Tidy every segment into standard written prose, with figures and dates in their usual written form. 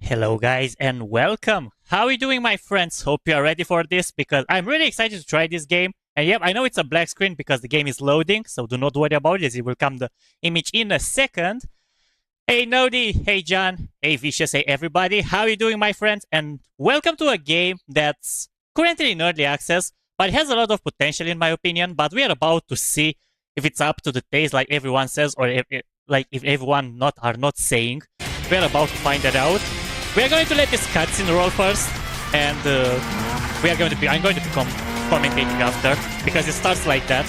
Hello guys and welcome! How are you doing my friends? Hope you are ready for this because I'm really excited to try this game. And yep, I know it's a black screen because the game is loading, so do not worry about it. It will come the image in a second. Hey Nodi, hey John, hey Vicious, hey everybody. How are you doing my friends? And welcome to a game that's currently in early access, but it has a lot of potential in my opinion. But we are about to see if it's up to the taste like everyone says, or if everyone are not saying. We're about to find that out. We are going to let this cutscene roll first, and I'm going to be commentating after because it starts like that.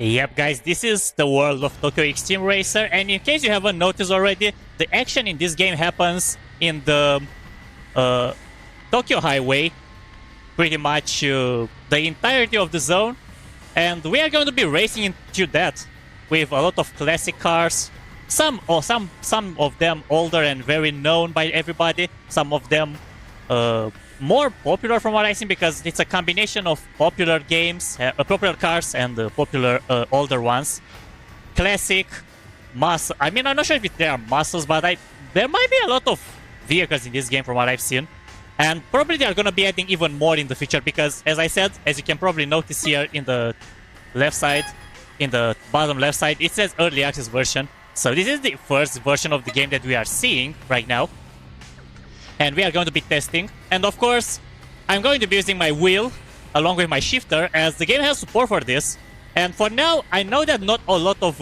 Yep, guys, this is the world of Tokyo Extreme Racer, and in case you haven't noticed already, the action in this game happens in the Tokyo Highway, pretty much the entirety of the zone, and we are going to be racing into that with a lot of classic cars, some of them older and very known by everybody, some of them more popular from what I've seen because it's a combination of popular games, popular cars and popular older ones. Classic, muscle. I mean, I'm not sure if there are muscles, but there might be a lot of vehicles in this game from what I've seen. And probably they are going to be adding even more in the future because, as I said, as you can probably notice here in the left side, in the bottom left side, it says early access version. So this is the first version of the game that we are seeing right now. And we are going to be testing. And of course, I'm going to be using my wheel along with my shifter as the game has support for this. And for now, I know that not a lot of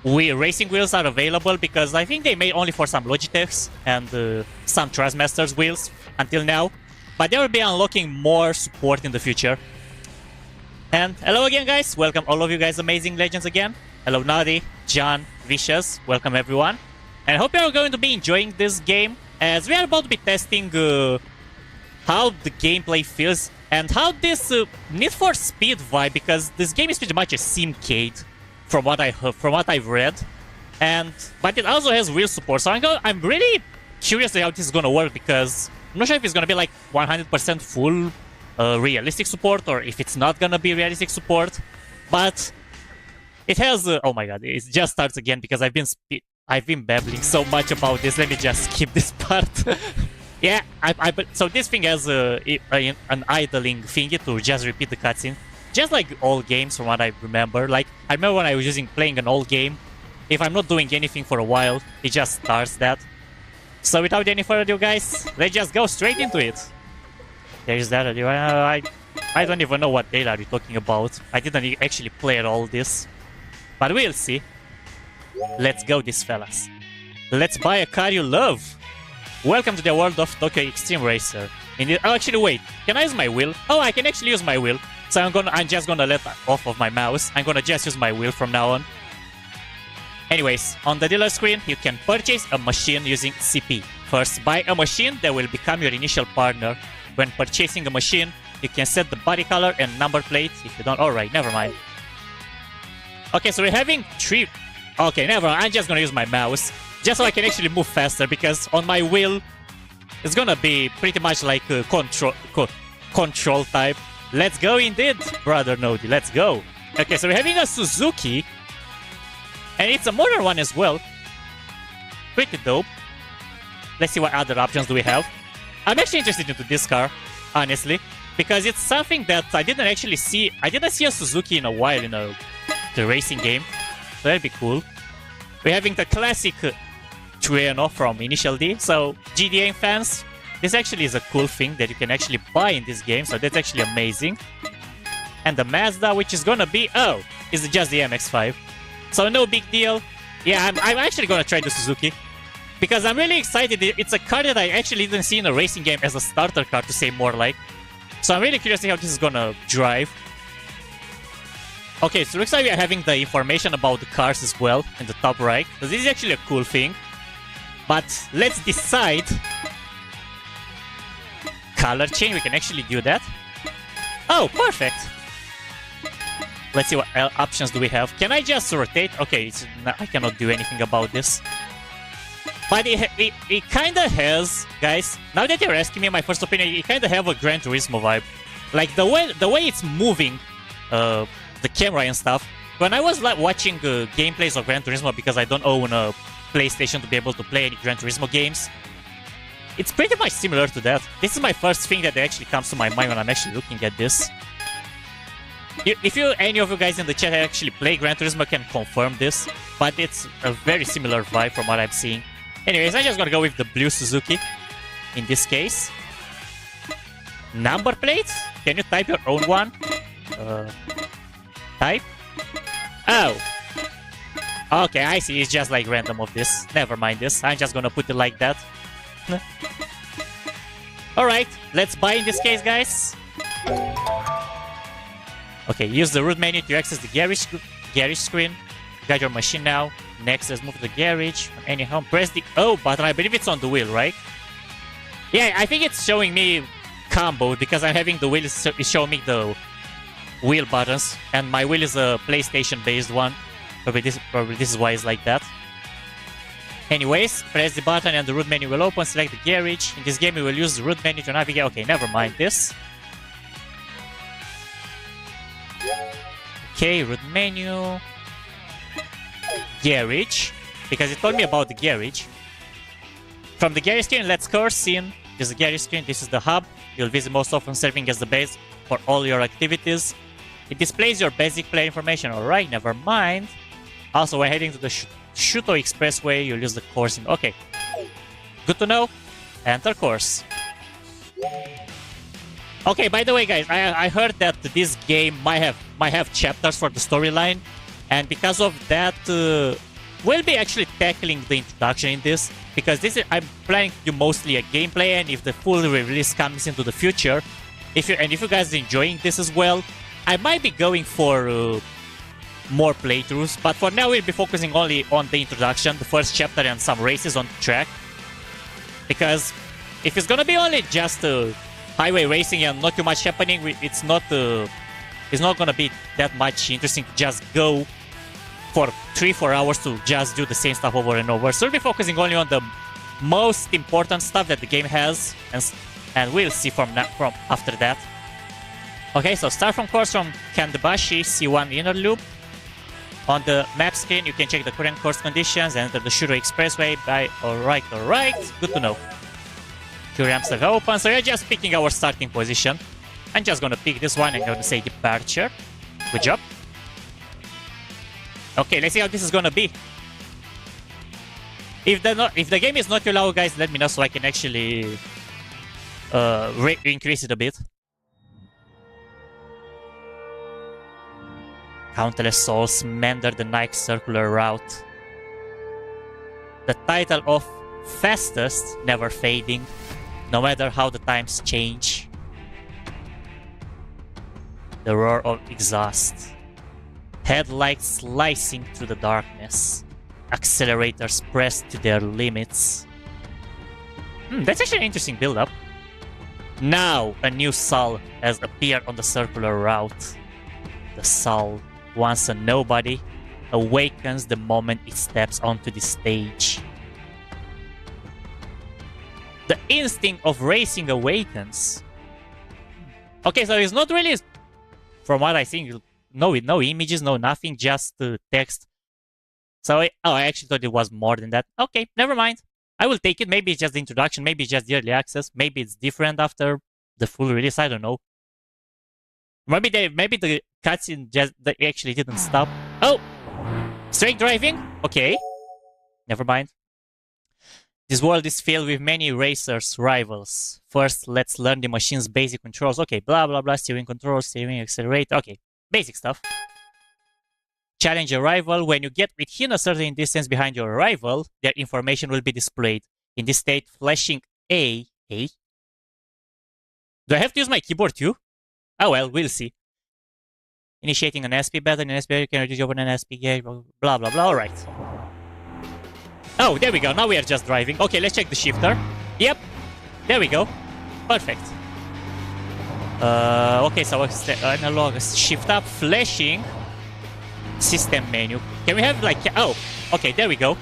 racing wheels are available because I think they made only for some Logitechs and some Thrustmasters wheels until now. But they will be unlocking more support in the future. And hello again, guys. Welcome all of you guys, amazing legends again. Hello, Nadi, John, Vicious. Welcome, everyone. And I hope you are going to be enjoying this game, as we are about to be testing how the gameplay feels and how this Need for Speed vibe, because this game is pretty much a simcade from what I heard, from what I've read, but it also has real support. So I'm really curious how this is gonna work because I'm not sure if it's gonna be like 100% full realistic support or if it's not gonna be realistic support. But it has. Oh my god! It just starts again because I've been babbling so much about this. Let me just skip this part. Yeah, so this thing has an idling thingy to just repeat the cutscene. Just like all games from what I remember. Like, I remember when I was playing an old game, if I'm not doing anything for a while, it just starts that. So without any further ado, guys, let's just go straight into it. There's that. I don't even know what data are you talking about. I didn't actually play all this. But we'll see. Let's go, these fellas. Let's buy a car you love. Welcome to the world of Tokyo Extreme Racer. Oh, actually, wait. Can I use my wheel? Oh, I can actually use my wheel. So I'm just gonna let off of my mouse. I'm gonna just use my wheel from now on. Anyways, on the dealer screen, you can purchase a machine using CP. First, buy a machine that will become your initial partner. When purchasing a machine, you can set the body color and number plate. If you don't, alright, never mind. Okay, so we're having three. Okay, never mind. I'm just gonna use my mouse just so I can actually move faster because on my wheel it's gonna be pretty much like a control type. Let's go indeed, brother Nodi. Let's go. Okay, so we're having a Suzuki, and it's a modern one as well. Pretty dope. Let's see what other options do we have. I'm actually interested into this car, honestly, because it's something that I didn't actually see. I didn't see a Suzuki in a while in the racing game. So that'd be cool. We're having the classic Trueno from Initial D. So GDA fans, this actually is a cool thing that you can actually buy in this game. So that's actually amazing. And the Mazda, which is gonna be, is just the MX-5. So no big deal. Yeah, I'm actually gonna try the Suzuki because I'm really excited. It's a car that I actually didn't see in a racing game as a starter car, to say more like. So I'm really curious to see how this is gonna drive. Okay, so looks like we are having the information about the cars as well in the top right. So this is actually a cool thing. But let's decide. Color change, we can actually do that. Oh, perfect. Let's see what options do we have. Can I just rotate? Okay, I cannot do anything about this. But it kind of has, guys, now that you're asking me my first opinion, it kind of have a Gran Turismo vibe. Like the way it's moving, the camera and stuff. When I was like watching gameplays of Gran Turismo, because I don't own a PlayStation to be able to play any Gran Turismo games, it's pretty much similar to that. This is my first thing that actually comes to my mind when I'm actually looking at this. If any of you guys in the chat actually play Gran Turismo, can confirm this, but it's a very similar vibe from what I'm seeing. Anyways, I'm just gonna go with the blue Suzuki in this case. Number plates? Can you type your own one? Type? Oh. Okay, I see. It's just like random of this. Never mind this. I'm just gonna put it like that. Alright, let's buy in this case, guys. Okay, use the root menu to access the garage screen. Got your machine now. Next, let's move to the garage. Anyhow, press the O button. I believe it's on the wheel, right? Yeah, I think it's showing me combo because I'm having the wheel. It's showing me the wheel buttons, and my wheel is a PlayStation-based one. Probably this is why it's like that. Anyways, press the button and the root menu will open. Select the garage. In this game, we will use the root menu to navigate. Okay, never mind this. Okay, root menu. Garage, because it told me about the garage. From the garage screen, let's course in. This is the garage screen. This is the hub. You'll visit most often, serving as the base for all your activities. It displays your basic player information. Alright, never mind. Also, when heading to the Shuto Expressway, you'll use the course in. Okay, good to know. Enter course. Okay, by the way, guys, I heard that this game might have chapters for the storyline. And because of that, we'll be actually tackling the introduction in this. Because I'm planning to do mostly a gameplay, and if the full release comes into the future, if you guys are enjoying this as well, I might be going for more playthroughs. But for now, we'll be focusing only on the introduction, the first chapter, and some races on the track. Because if it's gonna be only just highway racing and not too much happening, it's not gonna be that much interesting to just go for 3-4 hours to just do the same stuff over and over. So we'll be focusing only on the most important stuff that the game has, and we'll see from after that. Okay, so start from course from Kandebashi, C1 inner loop. On the map screen, you can check the current course conditions and enter the Shuto Expressway by alright, good to know. Two ramps have open, so we're just picking our starting position. I'm just gonna pick this one and gonna say departure. Good job. Okay, let's see how this is gonna be. If the game is not too loud, guys, let me know so I can actually increase it a bit. Countless souls mender the night circular route. The title of fastest, never fading, no matter how the times change. The roar of exhaust. Headlights slicing through the darkness. Accelerators pressed to their limits. That's actually an interesting build-up. Now, a new soul has appeared on the circular route. The soul, once a nobody, awakens the moment it steps onto the stage. The instinct of racing awakens. Okay, so it's not really, from what I think, no images, no nothing, just text. So, I actually thought it was more than that. Okay, never mind. I will take it. Maybe it's just the introduction. Maybe it's just the early access. Maybe it's different after the full release. I don't know. Maybe the cutscene they actually didn't stop. Oh! Straight driving? Okay. Never mind. This world is filled with many racers, rivals. First, let's learn the machine's basic controls. Okay, blah blah blah, steering controls, steering, accelerator. Okay, basic stuff. Challenge a rival. When you get within a certain distance behind your rival, their information will be displayed. In this state, flashing A. Do I have to use my keyboard too? Oh well, we'll see. Initiating an SP battle. In an SP battle, you can reduce your an SP game. Blah blah blah. Alright. Oh, there we go. Now we are just driving. Okay, let's check the shifter. Yep. There we go. Perfect. Okay, so what's the analog? Shift up, flashing. System menu. Can we have like... Oh, okay, there we go.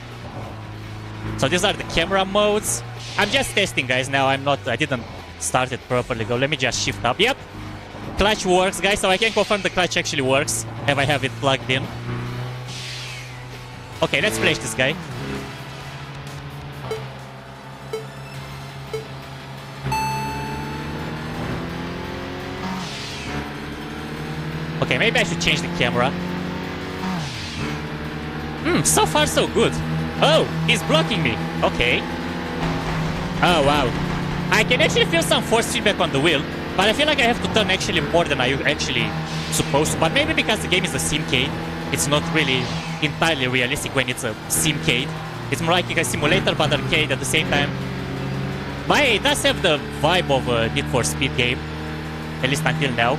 So these are the camera modes. I'm just testing, guys. Now I didn't start it properly. Go. Let me just shift up. Yep. Clutch works, guys. So I can confirm the clutch actually works. If I have it plugged in. Okay, let's flash this guy. Okay, maybe I should change the camera. So far so good. Oh, he's blocking me. Okay. Oh, wow. I can actually feel some force feedback on the wheel, but I feel like I have to turn actually more than I actually supposed to. But maybe because the game is a simcade, it's not really entirely realistic when it's a simcade. It's more like a simulator but arcade at the same time. But it does have the vibe of a Need for Speed game, at least until now.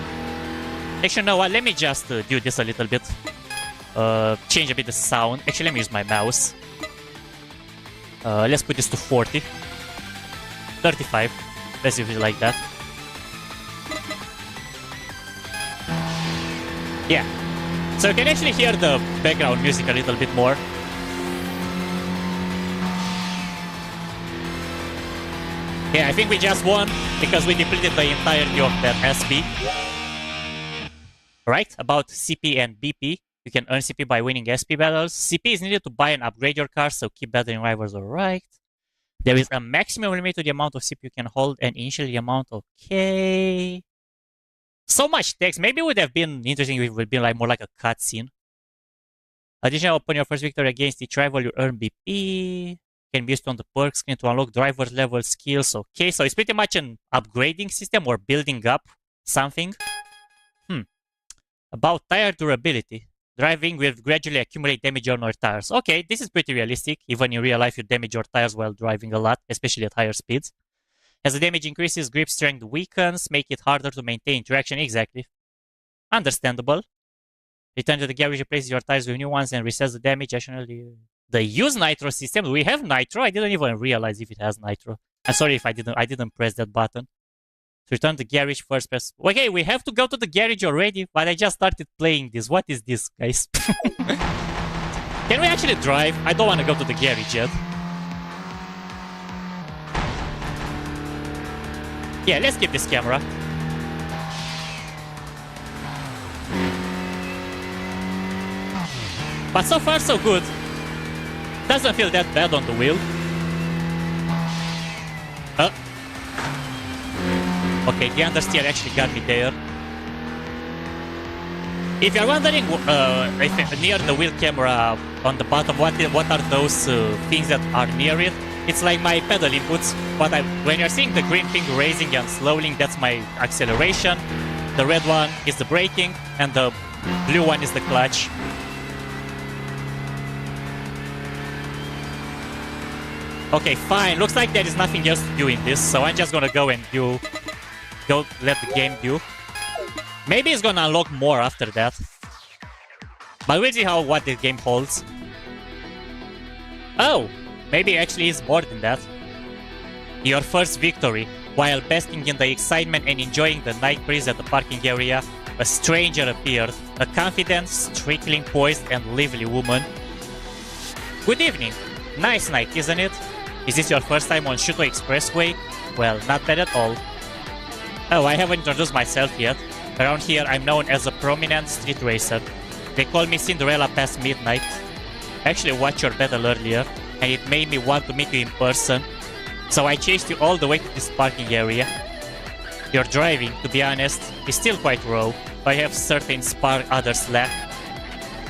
Actually, no, let me just do this a little bit. Change a bit the sound. Actually, let me use my mouse. Let's put this to 40. 35. Let's use it like that. Yeah. So you can actually hear the background music a little bit more. Yeah, I think we just won because we depleted the entirety of that SB. Right? About CP and BP. You can earn CP by winning SP battles. CP is needed to buy and upgrade your car, so keep battling rivals, alright. There is a maximum limit to the amount of CP you can hold and initially amount, okay. So much text. Maybe it would have been interesting if it would be like more like a cutscene. Additionally, upon your first victory against each rival, you earn BP. Can be used on the perk screen to unlock driver's level skills. Okay, so it's pretty much an upgrading system or building up something. About tire durability. Driving will gradually accumulate damage on your tires. Okay, this is pretty realistic. Even in real life, you damage your tires while driving a lot, especially at higher speeds. As the damage increases, grip strength weakens, make it harder to maintain traction. Exactly. Understandable. Return to the garage, replace your tires with new ones, and resets the damage. Additionally, the use nitro system. Do we have nitro? I didn't even realize if it has nitro. I'm sorry if I didn't press that button. To return to the garage first press. Okay, we have to go to the garage already, but I just started playing this. What is this, guys? Can we actually drive? I don't want to go to the garage yet. Yeah, let's keep this camera. But so far, so good. Doesn't feel that bad on the wheel. Okay, the understeer actually got me there. If you're wondering if near the wheel camera on the bottom, what are those things that are near it? It's like my pedal inputs. But when you're seeing the green thing raising and slowing, that's my acceleration. The red one is the braking, and the blue one is the clutch. Okay, fine. Looks like there is nothing else to do in this, so I'm just gonna go and let the game do. Maybe it's gonna unlock more after that. But we'll see what the game holds. Oh! Maybe actually it's more than that. Your first victory. While basking in the excitement and enjoying the night breeze at the parking area, a stranger appeared. A confident, strictly poised, and lively woman. Good evening. Nice night, isn't it? Is this your first time on Shuto Expressway? Well, not bad at all. Oh, I haven't introduced myself yet. Around here, I'm known as a prominent street racer. They call me Cinderella past midnight. I actually watched your battle earlier, and it made me want to meet you in person. So I chased you all the way to this parking area. Your driving, to be honest, is still quite raw, but I have certain spark others lack.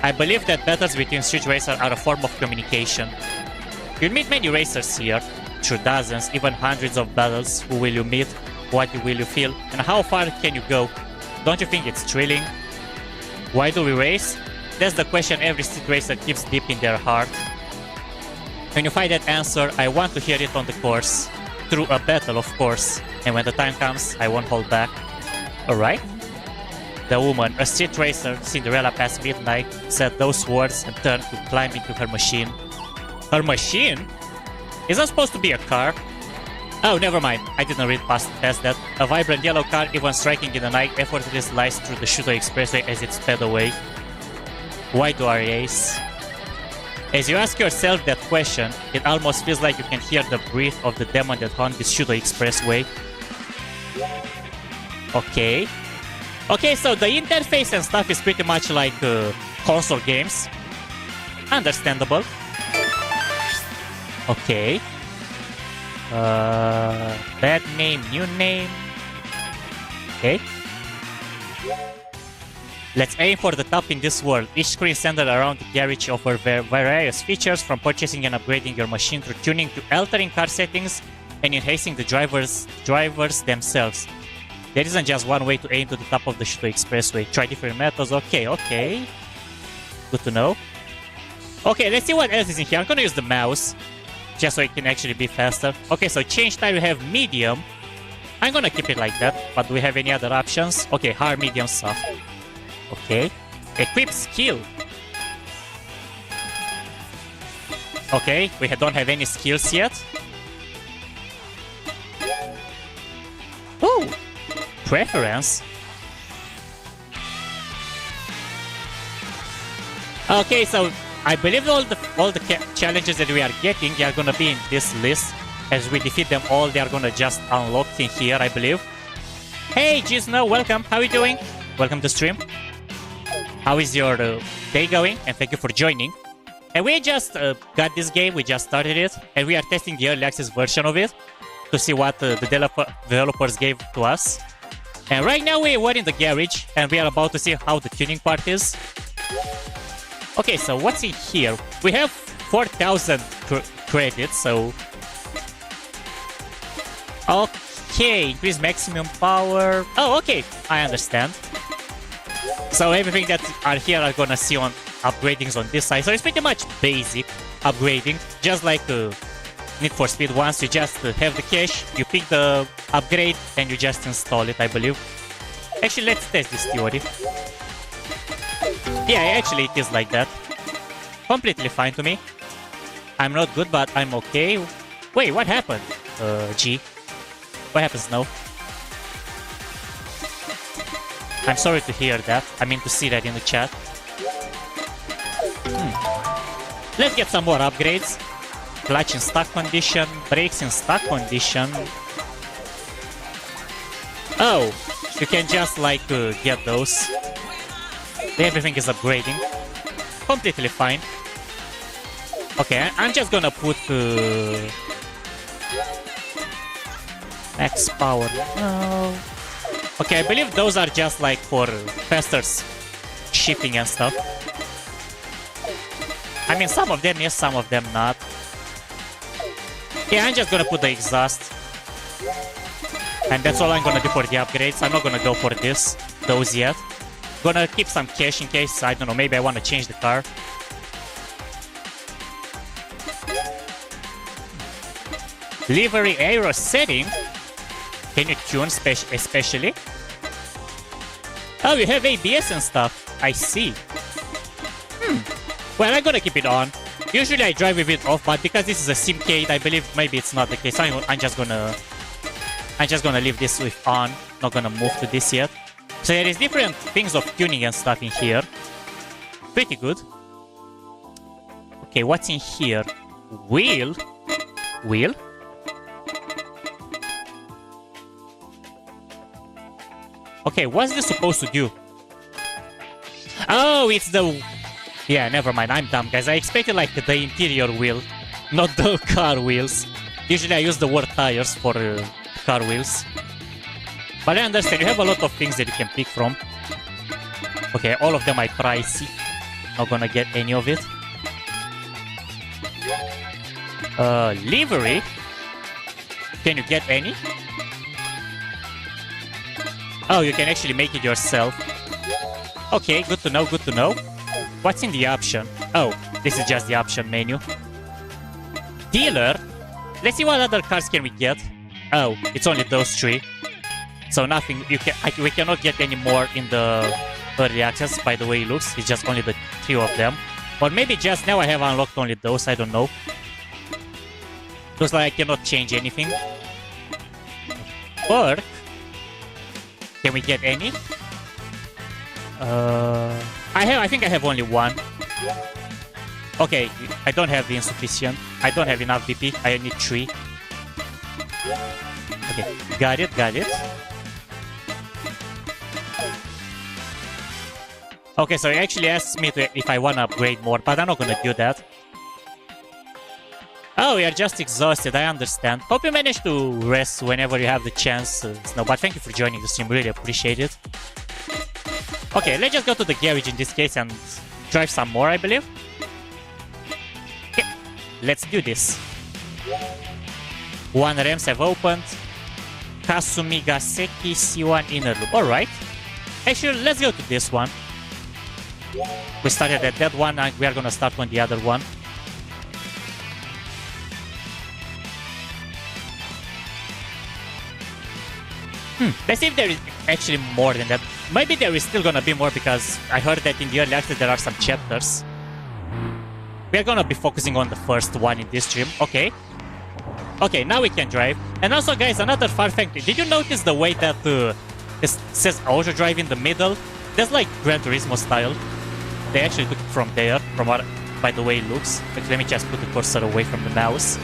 I believe that battles between street racers are a form of communication. You'll meet many racers here, through dozens, even hundreds of battles. Who will you meet? What will you feel? And how far can you go? Don't you think it's thrilling? Why do we race? That's the question every street racer keeps deep in their heart. When you find that answer, I want to hear it on the course. Through a battle, of course. And when the time comes, I won't hold back. Alright? The woman, a street racer, Cinderella past midnight, said those words and turned to climb into her machine. Her machine? Is that supposed to be a car? Oh, never mind. I didn't read past that. A vibrant yellow car, even striking in the night, effortlessly slices through the Shuto Expressway as it sped away. Why do I race? As you ask yourself that question, it almost feels like you can hear the breath of the demon that haunts this Shuto Expressway. Okay. Okay, so the interface and stuff is pretty much like console games. Understandable. Okay. Bad name, new name. Okay. Let's aim for the top in this world. Each screen centered around the garage offers various features, from purchasing and upgrading your machine through tuning to altering car settings and enhancing the drivers themselves. There isn't just one way to aim to the top of the Shuto Expressway. Try different methods. Okay, okay. Good to know. Okay, let's see what else is in here. I'm gonna use the mouse, just so it can actually be faster. Okay, so change type, we have medium. I'm gonna keep it like that, but do we have any other options? Okay, hard, medium, soft. Okay. Equip skill. Okay, we don't have any skills yet. Ooh! Preference. Okay, so I believe all the challenges that we are getting are gonna be in this list. As we defeat them all, they are gonna just unlock in here, I believe. Hey, Gizno, welcome. How are you doing? Welcome to stream. How is your day going? And thank you for joining. And we just got this game. We just started it, and we are testing the early access version of it to see what the developers gave to us. And right now we're in the garage, and we are about to see how the tuning part is. Okay, so what's in here? We have 4,000 credits, so... Okay, increase maximum power. Oh, okay, I understand. So everything that are here are gonna see on upgradings on this side. So it's pretty much basic upgrading, just like Need for Speed. Once you just have the cache, you pick the upgrade, and you just install it, I believe. Actually, let's test this theory. Yeah, actually it is like that. Completely fine to me. I'm not good, but I'm okay. Wait, what happened? G. What happens now? I'm sorry to hear that. I mean to see that in the chat. Let's get some more upgrades. Clutch in stock condition. Brakes in stock condition. Oh, you can just like get those. Everything is upgrading. Completely fine. Okay, I'm just gonna put max power. No. Okay, I believe those are just like for faster shipping and stuff. I mean, some of them yes, some of them not. Yeah, I'm just gonna put the exhaust. And that's all I'm gonna do for the upgrades. I'm not gonna go for those yet. Gonna keep some cash in case, I don't know, maybe I wanna change the car. Livery aero setting. Can you tune especially? Oh, you have ABS and stuff. I see. Well, I'm gonna keep it on. Usually I drive with it off, but because this is a Simcade, I believe maybe it's not the case. So I'm just gonna leave this with on. Not gonna move to this yet. So there is different things of tuning and stuff in here. Pretty good. Okay, what's in here? Wheel. Okay, what's this supposed to do? Oh, it's the... Yeah, never mind. I'm dumb, guys. I expected like the interior wheel, not the car wheels. Usually I use the word tires for car wheels. But I understand, you have a lot of things that you can pick from. Okay, all of them are pricey. Not gonna get any of it. Livery. Can you get any? Oh, you can actually make it yourself. Okay, good to know, good to know. What's in the option? Oh, this is just the option menu. Dealer. Let's see what other cars can we get. Oh, it's only those three. So nothing, we cannot get any more in the early access by the way it looks. It's just only the three of them. Or maybe just now I have unlocked only those, I don't know. Looks like I cannot change anything. Perk? Can we get any? I think I have only one. Okay, I don't have the insufficient. I don't have enough BP. I need 3. Okay, got it, got it. Okay, so he actually asks me if I want to upgrade more, but I'm not gonna do that. Oh, we are just exhausted, I understand. Hope you manage to rest whenever you have the chance, Snow, but thank you for joining the stream, really appreciate it. Okay, let's just go to the garage in this case and drive some more, I believe. Okay, let's do this. 1 ramps have opened. Kasumigaseki C1 inner loop, alright. Actually, let's go to this one. We started at that one and we are gonna start on the other one. Let's see if there is actually more than that. Maybe there is still gonna be more because I heard that in the early access there are some chapters. We are gonna be focusing on the first one in this stream. Okay. Okay, now we can drive. And also guys, another fun fact. Did you notice the way that it says auto drive in the middle? That's like Gran Turismo style. They actually took it from there, from what, by the way it looks. But let me just put the cursor away from the mouse.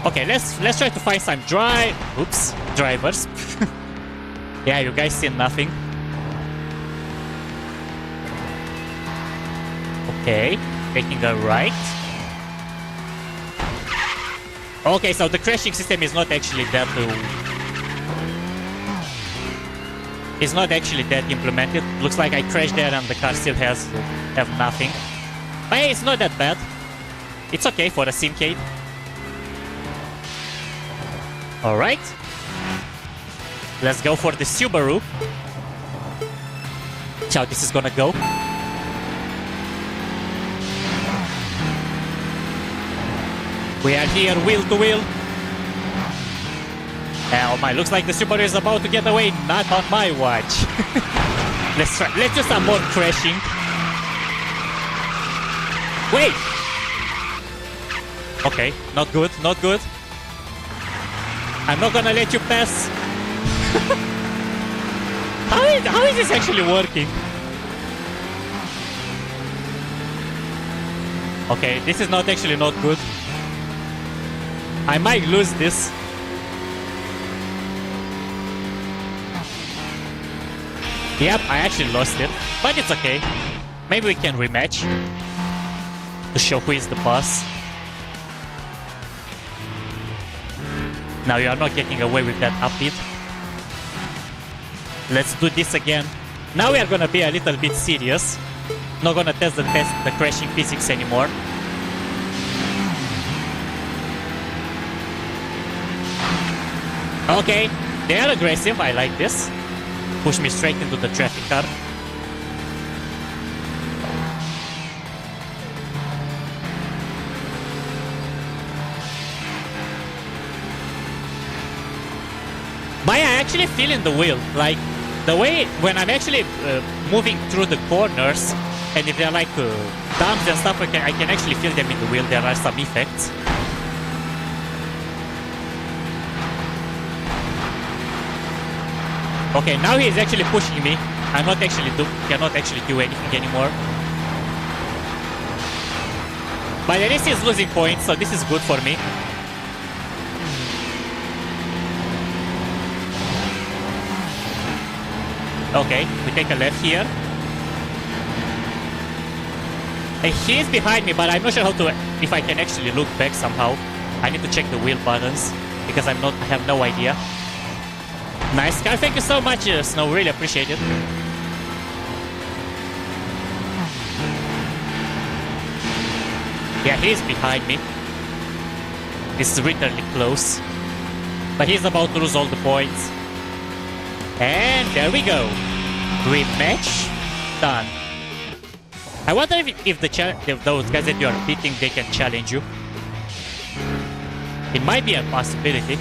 Okay, let's try to find some drivers. Yeah, you guys see nothing. Okay, taking a right. Okay, so the crashing system is not actually that it's not actually that implemented. Looks like I crashed there and the car still have nothing. But hey, it's not that bad. It's okay for a simcade. Alright. Let's go for the Subaru. See how this is gonna go. We are here wheel to wheel. Oh my, looks like the Subaru is about to get away. Not on my watch. Let's do some more crashing. Wait! Okay, not good, not good. I'm not gonna let you pass. How is this actually working? Okay, this is not actually not good. I might lose this. Yep, I actually lost it. But it's okay. Maybe we can rematch. To show who is the boss. Now you are not getting away with that upbeat. Let's do this again. Now we are gonna be a little bit serious. Not gonna test the crashing physics anymore. Okay, they are aggressive, I like this. Push me straight into the traffic car. But I actually feel in the wheel, like the way when I'm actually moving through the corners, and if they're like dumps and stuff, I can actually feel them in the wheel. There are some effects. Okay, now he is actually pushing me. Cannot actually do anything anymore. But at least he's losing points, so this is good for me. Okay, we take a left here. And he is behind me, but I'm not sure if I can actually look back somehow. I need to check the wheel buttons because I have no idea. Nice car, thank you so much, Snow, really appreciate it. Yeah, he's behind me. This is literally close. But he's about to lose all the points. And there we go. Rematch done. I wonder if those guys that you are beating, they can challenge you. It might be a possibility.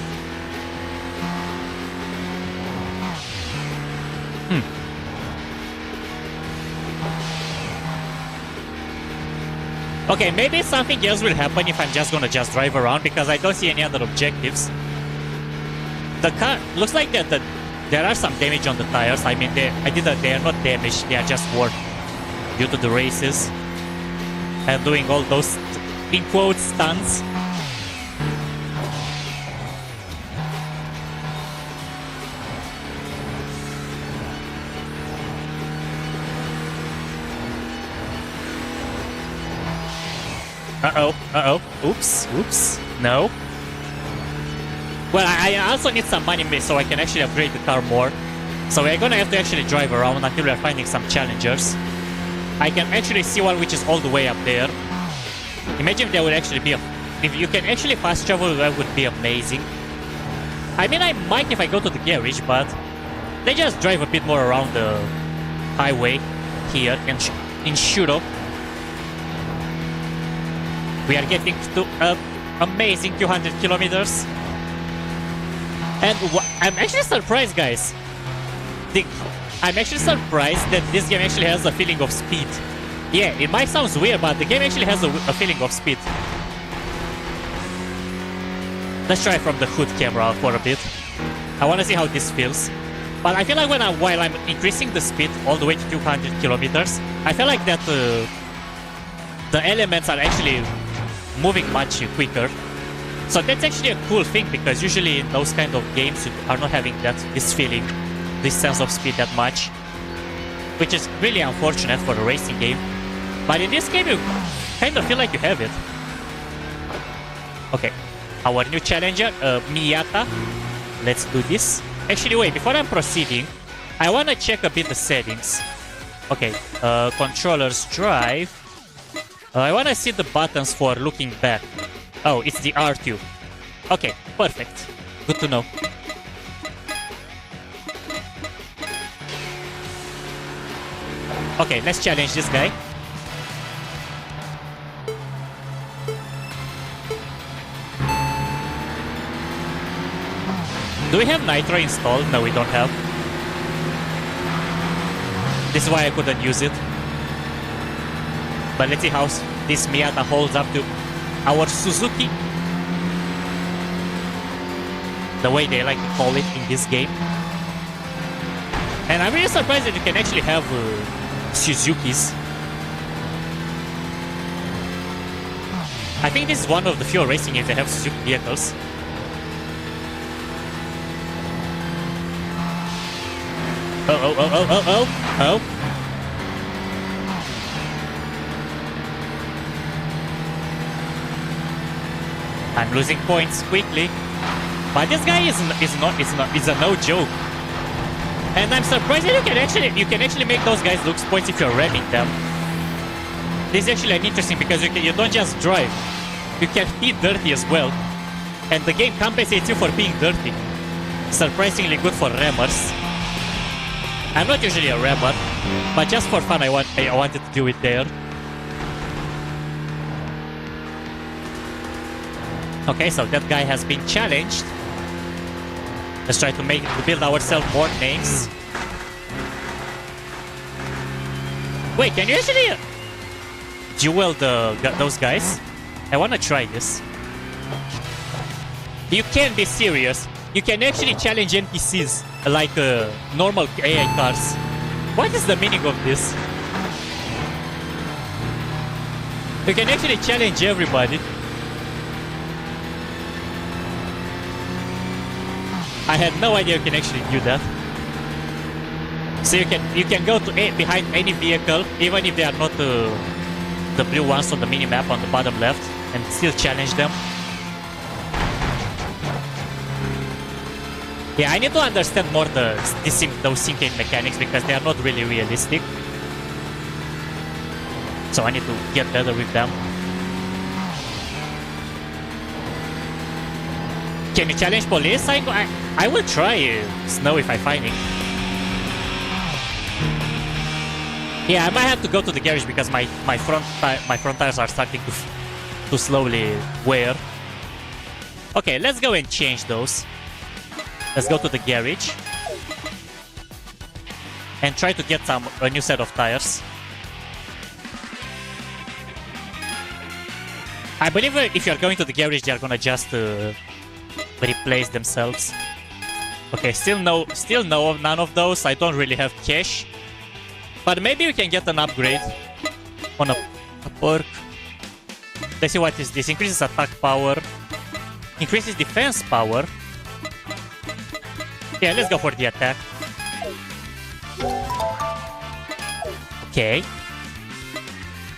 Okay, maybe something else will happen if I'm just gonna just drive around because I don't see any other objectives. The car looks like that there are some damage on the tires. I mean, they are not damaged. They are just worn due to the races and doing all those in quotes stunts. Oops, no. Well, I also need some money so I can actually upgrade the car more. So we're gonna have to actually drive around until we're finding some challengers. I can actually see one which is all the way up there. Imagine if there would actually be if you can actually fast travel, that would be amazing. I mean, I might if I go to the garage, but they just drive a bit more around the highway here in Shuto. We are getting to amazing 200 kilometers. And I'm actually surprised, guys. I'm actually surprised that this game actually has a feeling of speed. Yeah, it might sound weird, but the game actually has a feeling of speed. Let's try from the hood camera for a bit. I want to see how this feels. But I feel like while I'm increasing the speed all the way to 200 kilometers, I feel like that the elements are actually moving much quicker. So that's actually a cool thing, because usually in those kind of games you are not having this feeling, this sense of speed that much, which is really unfortunate for a racing game. But in this game you kind of feel like you have it. Okay, our new challenger, Miyata. Let's do this. Actually, wait, before I'm proceeding, I want to check a bit the settings. Okay, controllers drive. I want to see the buttons for looking back. Oh, it's the R2. Okay, perfect. Good to know. Okay, let's challenge this guy. Do we have Nitro installed? No, we don't have. This is why I couldn't use it. But let's see how this Miyata holds up to our Suzuki. The way they like to call it in this game. And I'm really surprised that you can actually have Suzuki's. I think this is one of the few racing games that have Suzuki vehicles. Oh. I'm losing points quickly. But this guy is a no joke. And I'm surprised that you can actually make those guys lose points if you're ramming them. This is actually interesting because you don't just drive. You can be dirty as well. And the game compensates you for being dirty. Surprisingly good for rammers. I'm not usually a rammer, but just for fun I wanted to do it there. Okay, so that guy has been challenged. Let's try to build ourselves more names. Wait, can you actually duel those guys? I wanna try this. You can't be serious. You can actually challenge NPCs like normal AI cars. What is the meaning of this? You can actually challenge everybody. I had no idea you can actually do that. So you can go to behind any vehicle, even if they are not the blue ones on the minimap on the bottom left, and still challenge them. Yeah, I need to understand more those syncing mechanics because they are not really realistic. So I need to get better with them. Can you challenge police? I will try Snow if I find it. Yeah, I might have to go to the garage because my front tires are starting to slowly wear. Okay, let's go and change those. Let's go to the garage and try to get a new set of tires. I believe if you're going to the garage, they're gonna just replace themselves. Okay, still no, none of those. I don't really have cash. But maybe we can get an upgrade on a perk. Let's see what is this. Increases attack power. Increases defense power. Yeah, let's go for the attack. Okay.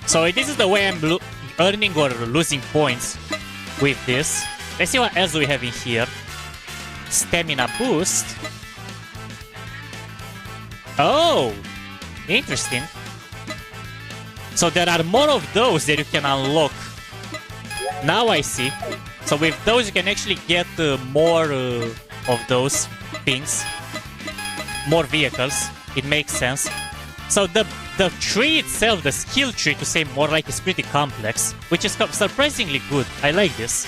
So this is the way I'm earning or losing points with this. Let's see what else we have in here. Stamina boost. Oh! Interesting. So there are more of those that you can unlock. Now I see. So with those you can actually get more of those things. More vehicles. It makes sense. So the tree itself, the skill tree to say more like, is pretty complex, which is surprisingly good. I like this.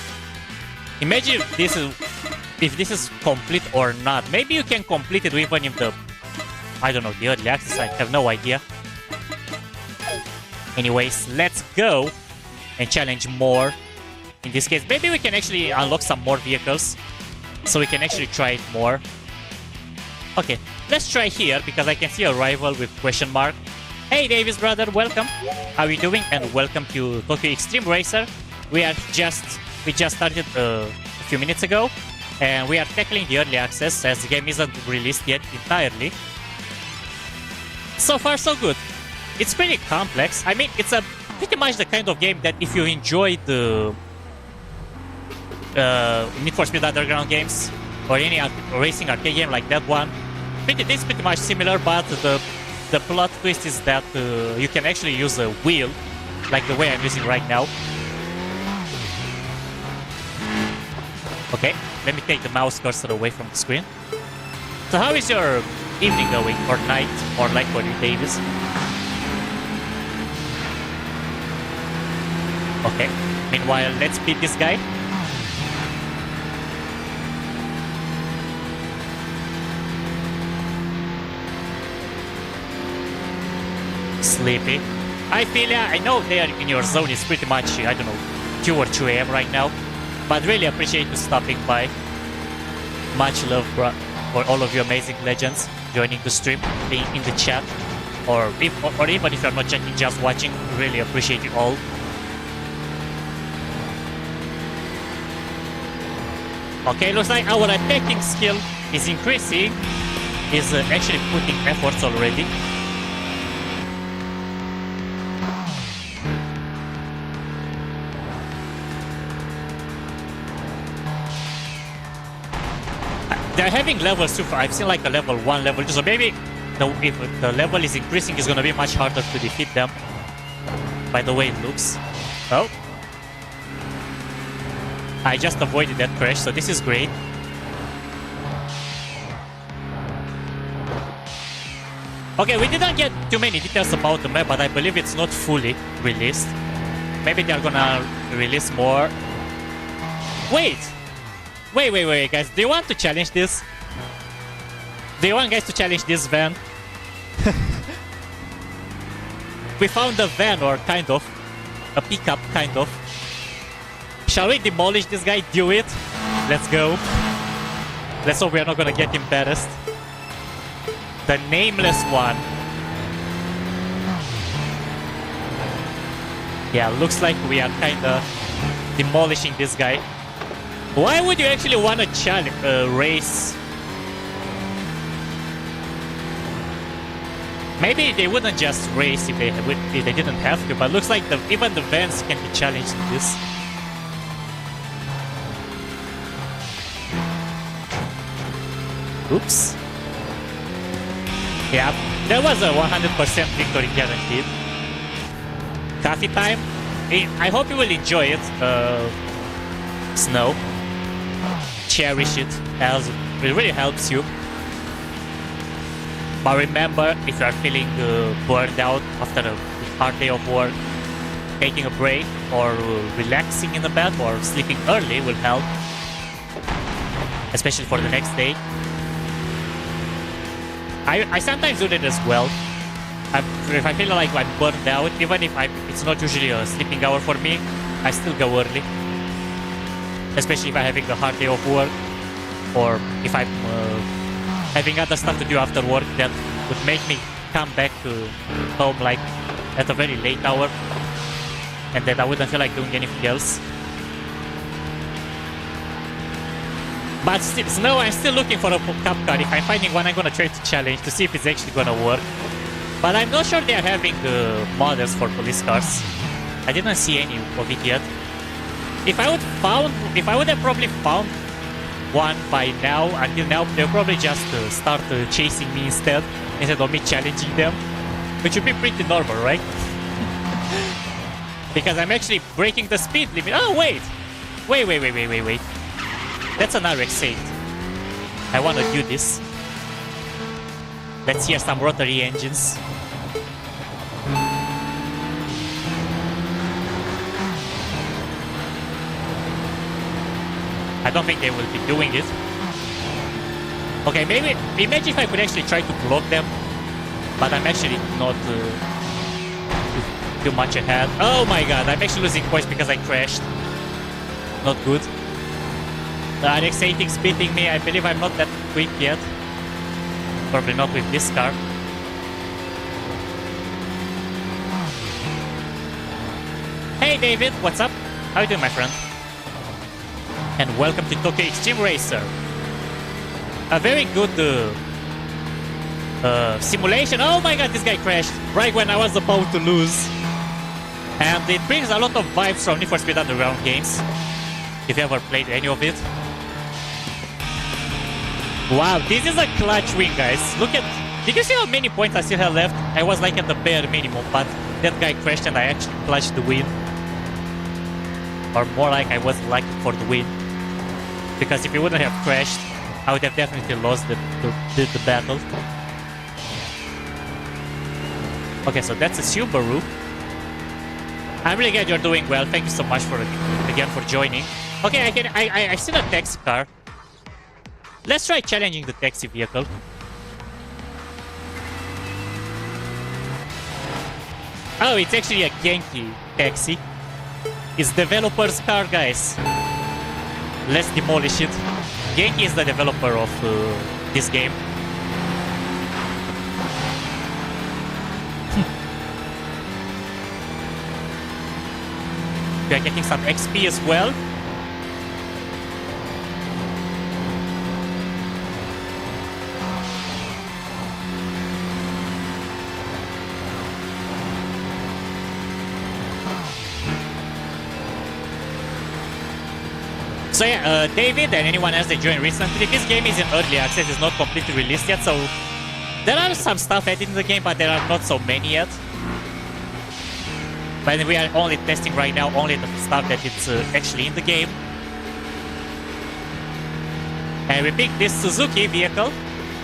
Imagine if this is complete or not. Maybe you can complete it even in the, I don't know, the early access. I have no idea. Anyways, let's go and challenge more. In this case, maybe we can actually unlock some more vehicles, so we can actually try it more. Okay, let's try here, because I can see a rival with question mark. Hey Davis brother, welcome. How are you doing? And welcome to Tokyo Extreme Racer. We just started a few minutes ago, and we are tackling the early access as the game isn't released yet entirely. So far so good. It's pretty complex. I mean, it's pretty much the kind of game that if you enjoy the Need for Speed Underground games or any racing arcade game like that one, it's pretty much similar, but the plot twist is that you can actually use a wheel, like the way I'm using right now. Okay, let me take the mouse cursor away from the screen. So how is your evening going, or night, or like for you, Davis? Okay, meanwhile, let's beat this guy. Sleepy. I feel ya. I know they are in your zone. It's pretty much, I don't know, 2 or 2 a.m. right now. But really appreciate you stopping by. Much love for all of you amazing legends joining the stream, being in the chat, or even if you're not chatting, just watching. Really appreciate you all. Okay, looks like our attacking skill is increasing. Is actually putting efforts already. They're having levels too. I've seen like a level 1, level 2, so maybe if the level is increasing, it's gonna be much harder to defeat them. By the way it looks. Oh. I just avoided that crash, so this is great. Okay, we didn't get too many details about the map, but I believe it's not fully released. Maybe they're gonna release more. Wait, guys. Do you want to challenge this? Do you want guys to challenge this van? We found a van, or kind of. A pickup, kind of. Shall we demolish this guy? Do it? Let's go. Let's hope we're not gonna get embarrassed. The nameless one. Yeah, looks like we are kinda demolishing this guy. Why would you actually want to challenge race? Maybe they wouldn't just race if they didn't have to, but looks like even the vans can be challenged in this. Oops. Yeah, there was a 100% victory guaranteed. Coffee time. I hope you will enjoy it. Snow. Cherish it, as it really helps you. But remember, if you are feeling burned out after a hard day of work, taking a break or relaxing in the bed or sleeping early will help, especially for the next day. I sometimes do that as well. If I feel like I'm burned out, even if it's not usually a sleeping hour for me, I still go early. Especially if I'm having a hard day of work, or if I'm having other stuff to do after work that would make me come back home like at a very late hour, and then I wouldn't feel like doing anything else. But still, no, I'm still looking for a cup car. If I'm finding one, I'm gonna try to challenge to see if it's actually gonna work. But I'm not sure they're having models for police cars. I didn't see any of it yet. If I would have probably found one by now, until now, they'll probably just start chasing me instead of me challenging them, which would be pretty normal, right? Because I'm actually breaking the speed limit. Oh, wait. Wait. That's an RX-8. I want to do this. Let's hear some rotary engines. I don't think they will be doing it. Okay, maybe imagine if I could actually try to block them, but I'm actually not too much ahead. Oh my god, I'm actually losing points because I crashed. Not good. The RX-8 is beating me. I believe I'm not that quick yet. Probably not with this car. Hey David, what's up? How you doing, my friend? And welcome to Tokyo Extreme Racer. A very good simulation. Oh my god, this guy crashed right when I was about to lose. And it brings a lot of vibes from Need for Speed Underground games, if you ever played any of it. Wow, this is a clutch win, guys. Look at... Did you see how many points I still have left? I was like at the bare minimum, but that guy crashed and I actually clutched the win. Or more like I was lucky for the win. Because if he wouldn't have crashed, I would have definitely lost the battle. Okay, so that's a Subaru. I'm really glad you're doing well. Thank you so much again for joining. Okay, I see a taxi car. Let's try challenging the taxi vehicle. Oh, it's actually a Genki taxi. It's developer's car, guys. Let's demolish it. Genki is the developer of this game. We are getting some XP as well. So yeah, David and anyone else that joined recently, this game is in early access, it's not completely released yet, so there are some stuff added in the game, but there are not so many yet. But we are only testing right now only the stuff that is actually in the game. And we picked this Suzuki vehicle,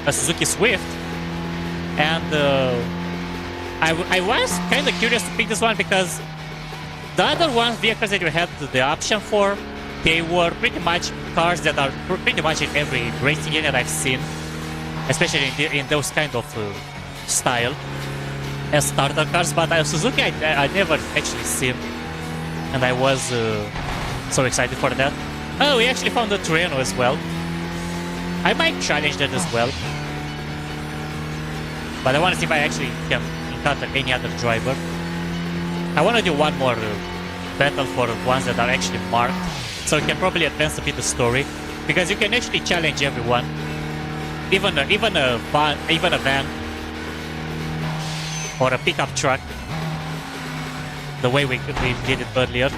a Suzuki Swift, and I was kind of curious to pick this one because the other vehicles that you had the option for, they were pretty much cars that are pretty much in every racing game that I've seen, especially in those kind of style as starter cars. But Suzuki I never actually seen, and I was so excited for that. Oh, we actually found the Torino as well. I might challenge that as well, but I want to see if I actually can encounter any other driver. I want to do one more battle for ones that are actually marked, so you can probably advance a bit the story, because you can actually challenge everyone, even a van or a pickup truck, the way we did it earlier.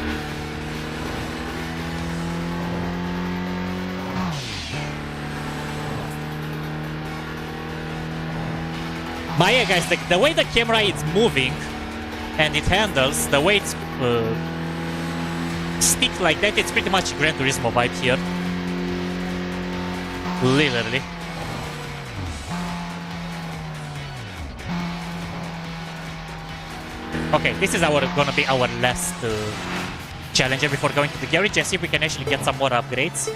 But yeah, guys, the way the camera is moving and it handles, the way it's stick like that, it's pretty much Gran Turismo vibe here. Literally. Okay, this is gonna be our last challenger before going to the garage and see if we can actually get some more upgrades.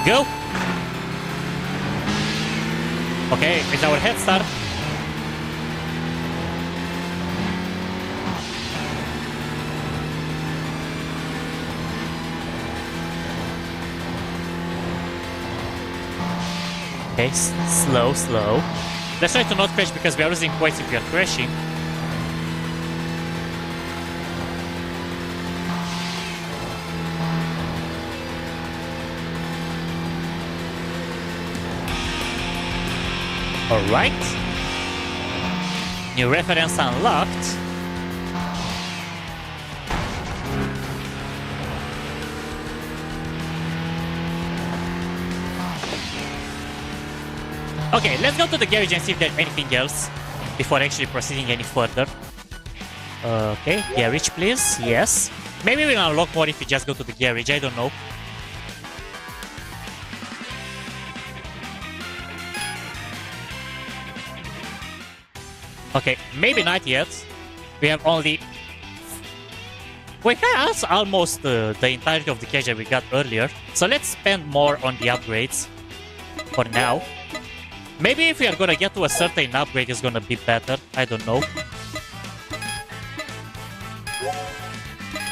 Go! Okay, it's our head start. Okay, slow, slow. Let's try to not crash because we are losing points if we are crashing. Alright. New reference unlocked. Okay, let's go to the garage and see if there's anything else before actually proceeding any further. Okay, garage please, yes. Maybe we'll unlock more if we just go to the garage, I don't know. Okay, maybe not yet. We have only... We can also almost the entirety of the cash that we got earlier. So let's spend more on the upgrades for now. Maybe if we are gonna get to a certain upgrade, it's gonna be better. I don't know.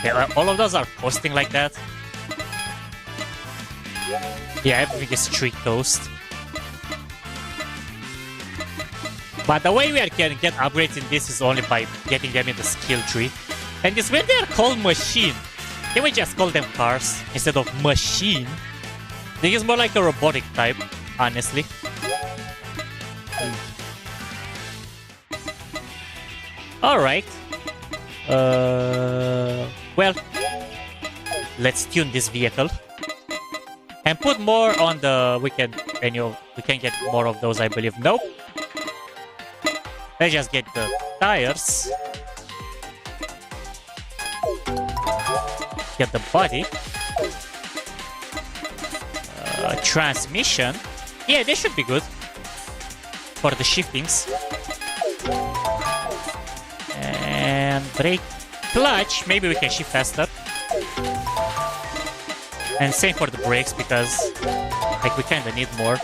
Yeah, all of those are costing like that. Yeah, everything is street toast. But the way we can get upgrades in this is only by getting them in the skill tree. And it's when they are called machine. Can we just call them cars instead of machine? I think it's more like a robotic type, honestly. Alright. Well, let's tune this vehicle. And put more on the... We can get more of those, I believe. Nope. Let's just get the tires. Get the body. Transmission. Yeah, they should be good. For the shiftings. And brake. Clutch. Maybe we can shift faster. And same for the brakes because like we kinda need more.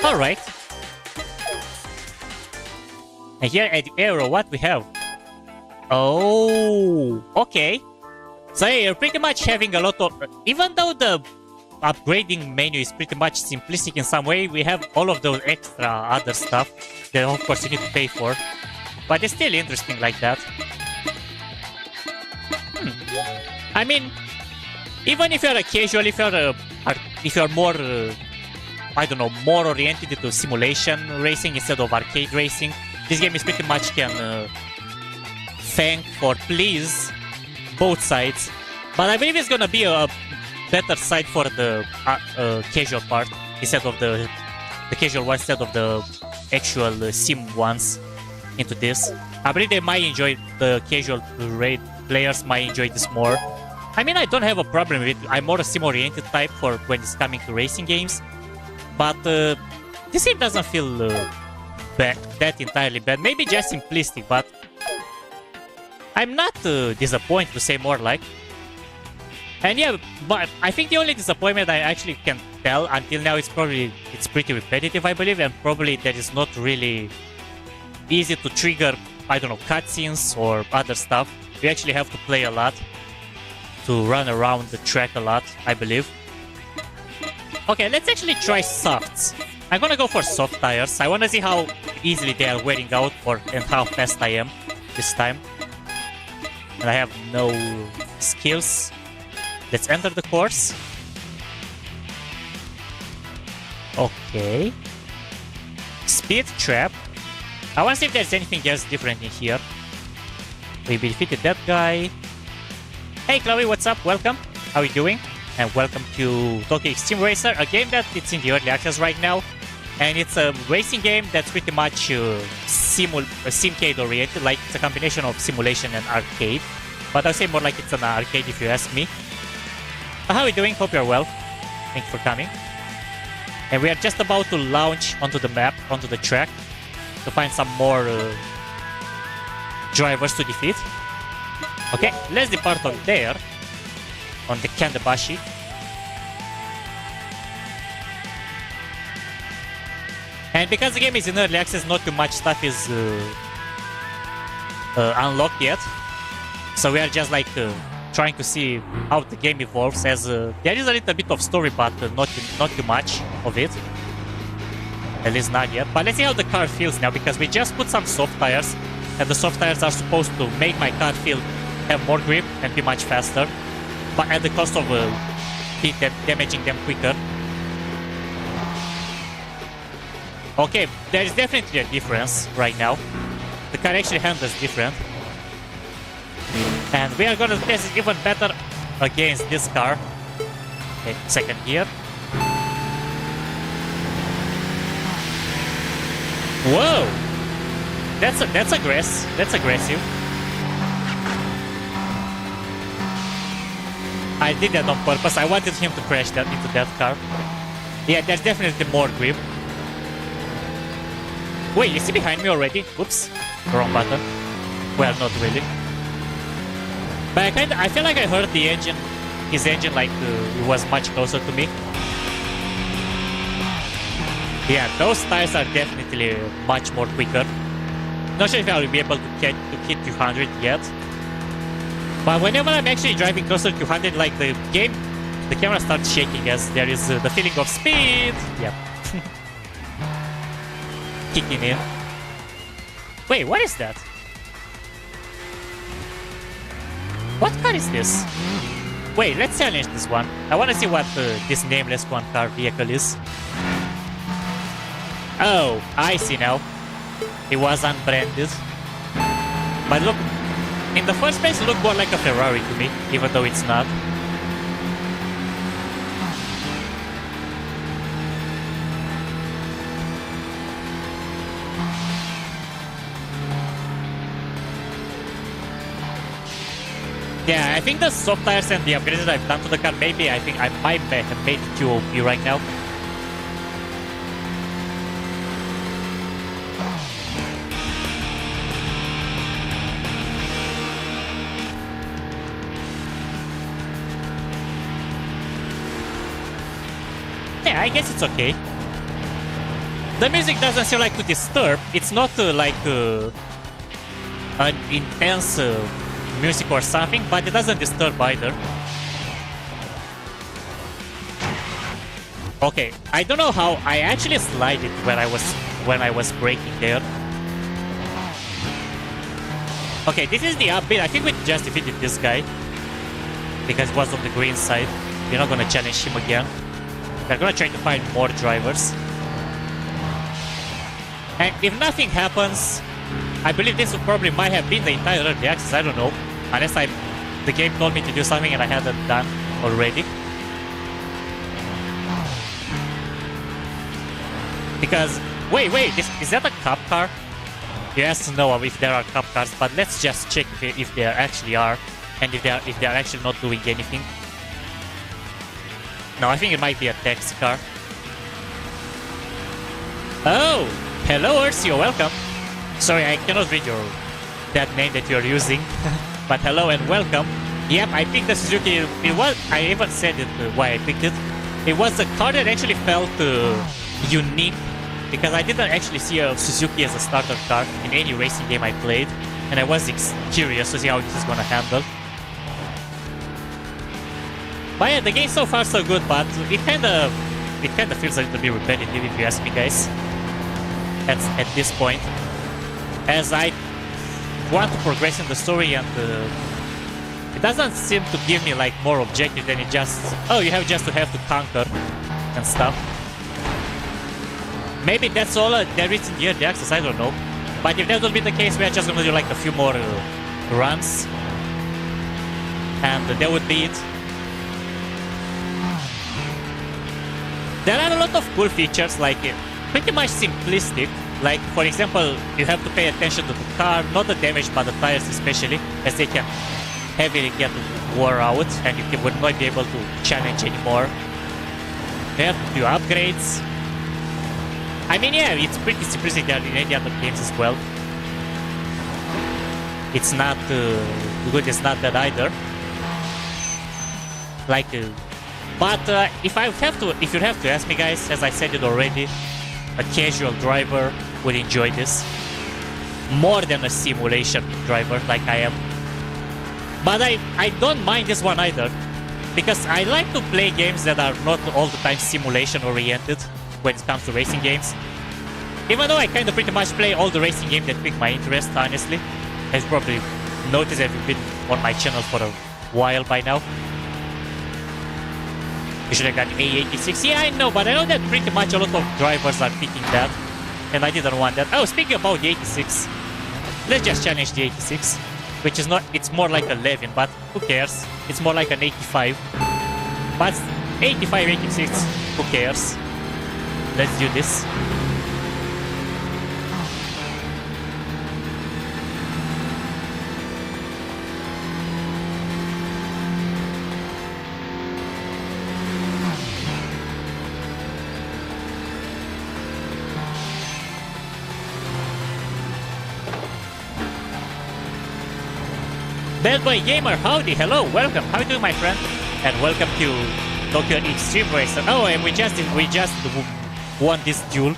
Alright. And here at the arrow, what we have? Oh, okay. So yeah, you're pretty much having a lot of... Even though the upgrading menu is pretty much simplistic in some way, we have all of those extra other stuff that of course you need to pay for. But it's still interesting like that. I mean, even if you're a casual, if you're more... I don't know, more oriented to simulation racing instead of arcade racing, this game is pretty much can thank or please both sides. But I believe it's gonna be a better side for the casual part instead of the casual one instead of the actual sim ones into this. I believe they might enjoy the casual raid players might enjoy this more. I mean, I don't have a problem with it. I'm more a sim-oriented type for when it's coming to racing games. But this game doesn't feel that entirely bad. Maybe just simplistic, but I'm not disappointed to say more like. And yeah, but I think the only disappointment I actually can tell until now is probably it's pretty repetitive, I believe, and probably that is not really easy to trigger, I don't know, cutscenes or other stuff. You actually have to play a lot to run around the track a lot, I believe. Okay, let's actually try softs. I'm gonna go for soft tires. I wanna see how easily they are wearing out and how fast I am this time. And I have no skills. Let's enter the course. Okay. Speed trap. I wanna see if there's anything else different in here. We defeated that guy. Hey Chloe, what's up? Welcome. How are you doing? And welcome to Tokyo Extreme Racer, a game that it's in the early access right now. And it's a racing game that's pretty much simcade oriented, like it's a combination of simulation and arcade. But I'll say more like it's an arcade if you ask me. How are you doing? Hope you're well. Thanks for coming. And we are just about to launch onto the map, onto the track, to find some more drivers to defeat. Okay, let's depart on there, on the Kandabashi. And because the game is in early access, not too much stuff is unlocked yet. So we are just like trying to see how the game evolves, as there is a little bit of story, but not too much of it. At least not yet. But let's see how the car feels now, because we just put some soft tires, and the soft tires are supposed to make my car have more grip and be much faster, but at the cost of damaging them quicker. Okay, there is definitely a difference right now. The car actually handles different. And we are gonna test it even better against this car. Okay, second gear. Whoa! That's aggressive. I did that on purpose. I wanted him to crash into that car. Yeah, there's definitely more grip. Wait, is he behind me already? Oops. Wrong button. Well, not really. But I feel like I heard his engine like it was much closer to me. Yeah, those tires are definitely much more quicker. Not sure if I will be able to hit 200 yet. But whenever I'm actually driving closer to 200, like the camera starts shaking as there is the feeling of speed. Yeah. Kicking in. Wait, what is that? What car is this? Wait, let's challenge this one. I want to see what this nameless one car vehicle is. Oh, I see now. It was unbranded. But look, in the first place, it looked more like a Ferrari to me, even though it's not. Yeah, I think the soft tires and the upgrades that I've done to the car, maybe I think I might have made it too OP right now. Yeah, I guess it's okay. The music doesn't seem like to disturb. It's not like an intense music or something, but it doesn't disturb either. Okay, I don't know how I actually slid it when I was braking there. Okay, this is the upbeat. I think we just defeated this guy because it was on the green side. We're not gonna challenge him again. We're gonna try to find more drivers. And if nothing happens, I believe this probably might have been the entire early access. I don't know. Unless the game told me to do something and I hadn't done already. Because, wait, is that a cop car? Yes, no, if there are cop cars, but let's just check if there actually are, and if they are actually not doing anything. No, I think it might be a taxi car. Oh, hello, Ursi, welcome. Sorry, I cannot read that name that you're using. But hello and welcome. Yep, I picked the Suzuki. It was, I even said it why I picked it. It was a car that actually felt unique, because I didn't actually see a Suzuki as a starter car in any racing game I played, and I was curious to see how this is gonna handle. But yeah, the game so far so good, but it kinda feels a little bit repetitive if you ask me, guys. At this point, as I want to progress in the story, and it doesn't seem to give me like more objective than it just, oh, you have to conquer and stuff. Maybe that's all there is in the early access, I don't know. But if that will be the case, we are just gonna do like a few more runs, and that would be it. There are a lot of cool features, like pretty much simplistic. Like, for example, you have to pay attention to the car, not the damage, but the tires especially, as they can heavily get wore out, and you would not be able to challenge anymore. You have to do upgrades. I mean, yeah, it's pretty simplistic there in any other games as well. It's not good, it's not bad either. Like, but if you have to ask me, guys, as I said it already, a casual driver would enjoy this more than a simulation driver like I am. But I don't mind this one either. Because I like to play games that are not all the time simulation oriented when it comes to racing games. Even though I kind of pretty much play all the racing games that pique my interest, honestly. As you probably noticed, I've been on my channel for a while by now. You should have got A86. Yeah, I know, but I know that pretty much a lot of drivers are picking that. And I didn't want that. Oh, speaking about the 86. Let's just challenge the 86. Which is not, it's more like 11, but who cares? It's more like an 85. But 85, 86, who cares? Let's do this. Bad Boy Gamer, howdy, hello, welcome, how are you doing, my friend? And welcome to Tokyo Extreme Racer. Oh, and we just won this duel.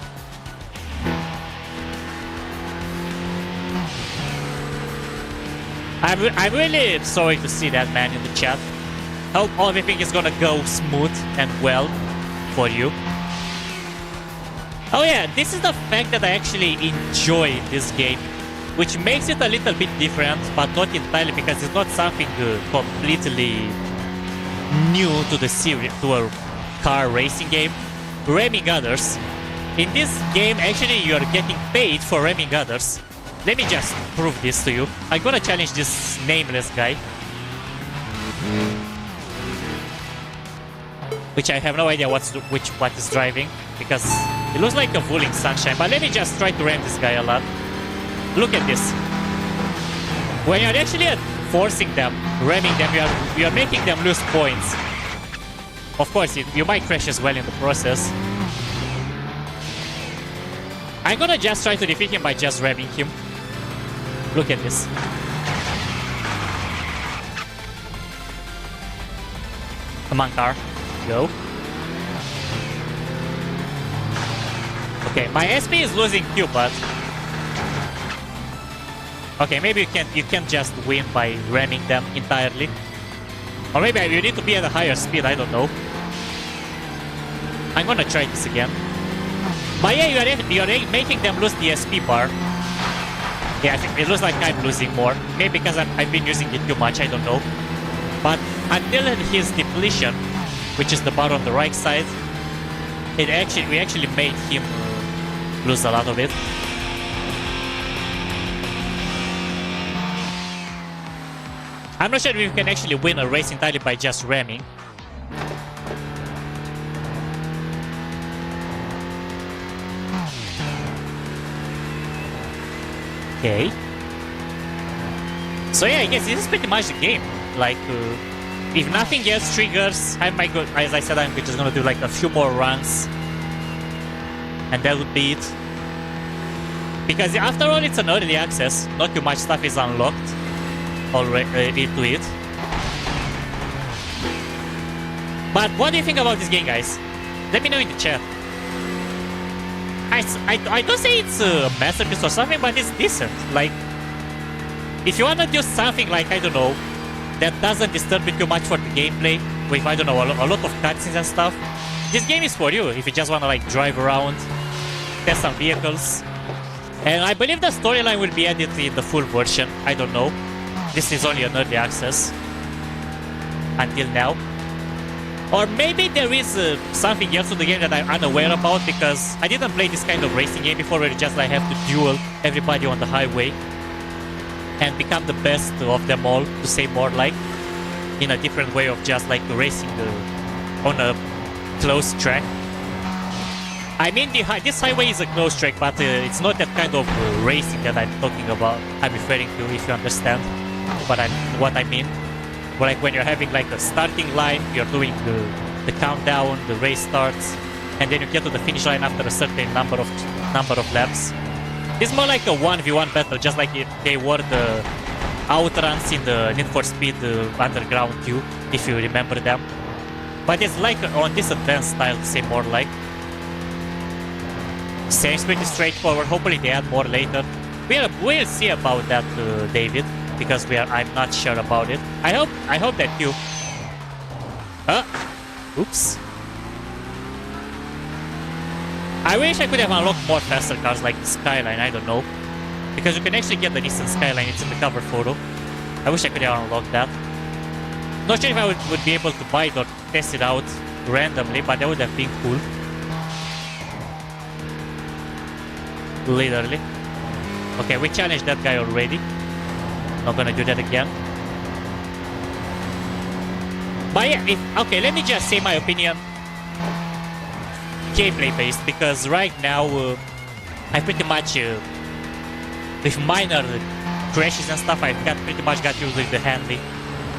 I'm really sorry to see that, man, in the chat. Hope everything is gonna go smooth and well for you. Oh yeah, this is the fact that I actually enjoy this game, which makes it a little bit different, but not entirely, because it's not something completely new to the series, to a car racing game. Ramming others. In this game, actually, you are getting paid for ramming others. Let me just prove this to you. I'm gonna challenge this nameless guy, which I have no idea what is driving, because it looks like a fooling sunshine. But let me just try to ram this guy a lot. Look at this. When you're actually forcing them, ramming them, you are making them lose points. Of course, you might crash as well in the process. I'm gonna just try to defeat him by just ramming him. Look at this. Come on, car. Go. Okay, my SP is losing Q, but okay, maybe you can't just win by ramming them entirely. Or maybe you need to be at a higher speed, I don't know. I'm gonna try this again. But yeah, you're making them lose the SP bar. Yeah, I think it looks like I'm losing more. Maybe because I've been using it too much, I don't know. But until his depletion, which is the bar on the right side, we actually made him lose a lot of it. I'm not sure if you can actually win a race entirely by just ramming. Okay. So yeah, I guess this is pretty much the game. Like, if nothing else triggers, as I said, I'm just gonna do like a few more runs. And that would be it. Because after all, it's an early access. Not too much stuff is unlocked already into it. But what do you think about this game, guys? Let me know in the chat. I don't say it's a masterpiece or something, but it's decent. Like, if you wanna do something like, I don't know, that doesn't disturb you too much for the gameplay, with, I don't know, a lot of cutscenes and stuff, this game is for you. If you just wanna like drive around, test some vehicles. And I believe the storyline will be added in the full version. I don't know. This is only an early access until now. Or maybe there is something else to the game that I'm unaware about, because I didn't play this kind of racing game before, where you just like have to duel everybody on the highway and become the best of them all, to say more like, in a different way of just like racing on a closed track. I mean, this highway is a closed track, but it's not that kind of racing that I'm talking about. I'm referring to, if you understand what I mean. Like when you're having like a starting line, you're doing the countdown, the race starts, and then you get to the finish line after a certain number of laps. It's more like a 1v1 battle, just like they were the outruns in the Need for Speed Underground 2, if you remember them. But it's like on this advanced style, to say more like. Seems pretty straightforward. Hopefully they add more later. We'll see about that, David. because I'm not sure about it. I hope that you. Oops. I wish I could have unlocked more faster cars like the Skyline. I don't know, because you can actually get the Nissan Skyline. It's in the cover photo. I wish I could have unlocked that. Not sure if I would be able to buy it or test it out randomly, but that would have been cool. Literally. Okay, we challenged that guy already. Not gonna do that again. But yeah, okay, let me just say my opinion. Gameplay based, because right now I pretty much with minor crashes and stuff, I've pretty much got used with the handling.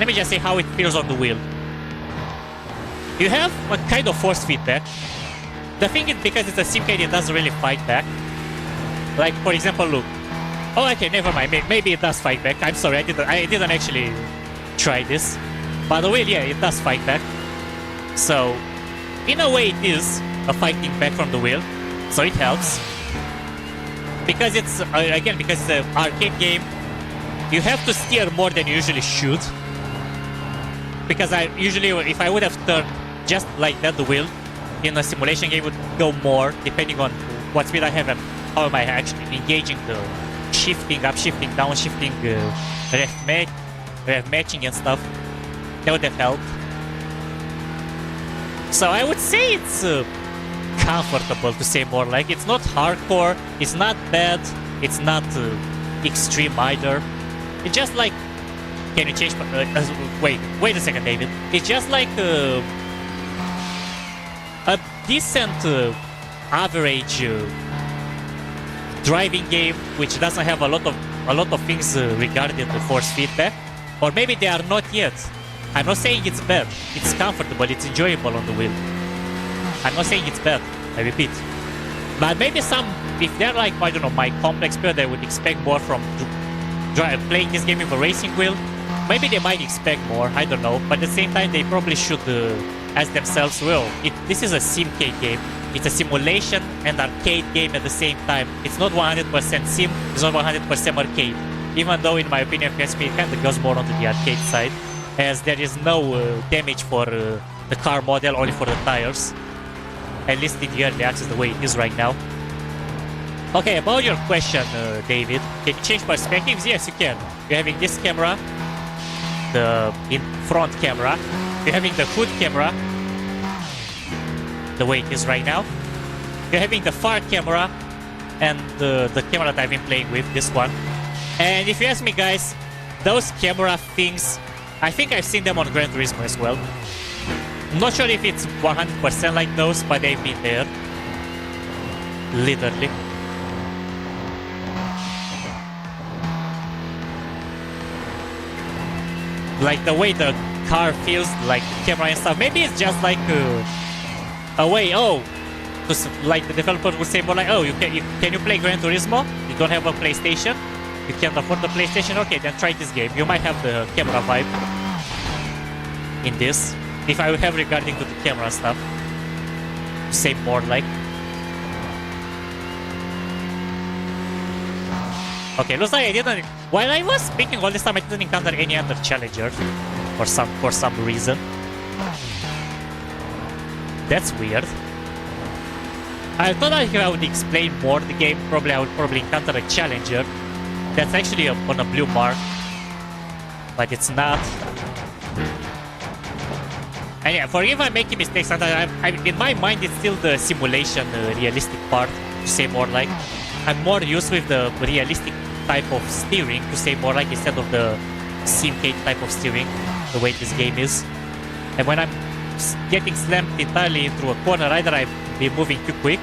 Let me just say how it feels on the wheel. You have a kind of force feedback. The thing is, because it's a simcade, it doesn't really fight back. Like, for example, look. Oh, okay, never mind. Maybe it does fight back. I'm sorry, I didn't actually try this. But the wheel, yeah, it does fight back. So, in a way, it is a fighting back from the wheel. So it helps. Because it's, again, because it's an arcade game, you have to steer more than you usually should. Because if I would have turned just like that, the wheel, in a simulation game would go more, depending on what speed I have and how am I actually engaging the shifting, upshifting, downshifting, ref matching and stuff. That would have helped. So I would say it's comfortable, to say more. Like, it's not hardcore, it's not bad, it's not extreme either. It's just like, can you change? Wait a second, David. It's just like a decent, average driving game, which doesn't have a lot of things regarding the force feedback, or maybe they are not yet. I'm not saying it's bad. It's comfortable. It's enjoyable on the wheel. I'm not saying it's bad. I repeat. But maybe if they're like, I don't know, my complex player, they would expect more from playing this game with a racing wheel. Maybe they might expect more. I don't know. But at the same time, they probably should ask themselves, well, this is a simcade game. It's a simulation and arcade game at the same time. It's not 100% sim. It's not 100% arcade. Even though, in my opinion, PSP kind of goes more onto the arcade side, as there is no damage for the car model, only for the tires. At least in the early access, the way it is right now. Okay, about your question, David, can you change perspectives? Yes, you can. You're having this camera, the in-front camera. You're having the hood camera, the way it is right now. You're having the far camera, and the camera that I've been playing with, this one. And if you ask me, guys, those camera things, I think I've seen them on Gran Turismo as well. I'm not sure if it's 100% like those, but they've been there. Literally. Like the way the car feels, like the camera and stuff. Maybe it's just like a way, like the developer would say more like, oh, can you play Gran Turismo? You don't have a PlayStation? You can't afford the PlayStation? Okay, then try this game. You might have the camera vibe in this. If I have regarding to the camera stuff. Say more like. Okay, looks like I didn't... While I was speaking all this time, I didn't encounter any other challenger. For some reason. That's weird. I thought if I would explain more the game, I would probably encounter a challenger. That's actually on a blue mark. But it's not. And yeah, forgive if I'm making mistakes. In my mind, it's still the simulation realistic part, to say more like. I'm more used with the realistic type of steering, to say more like, instead of the simcade type of steering, the way this game is. And when I'm getting slammed entirely through a corner, either I be moving too quick,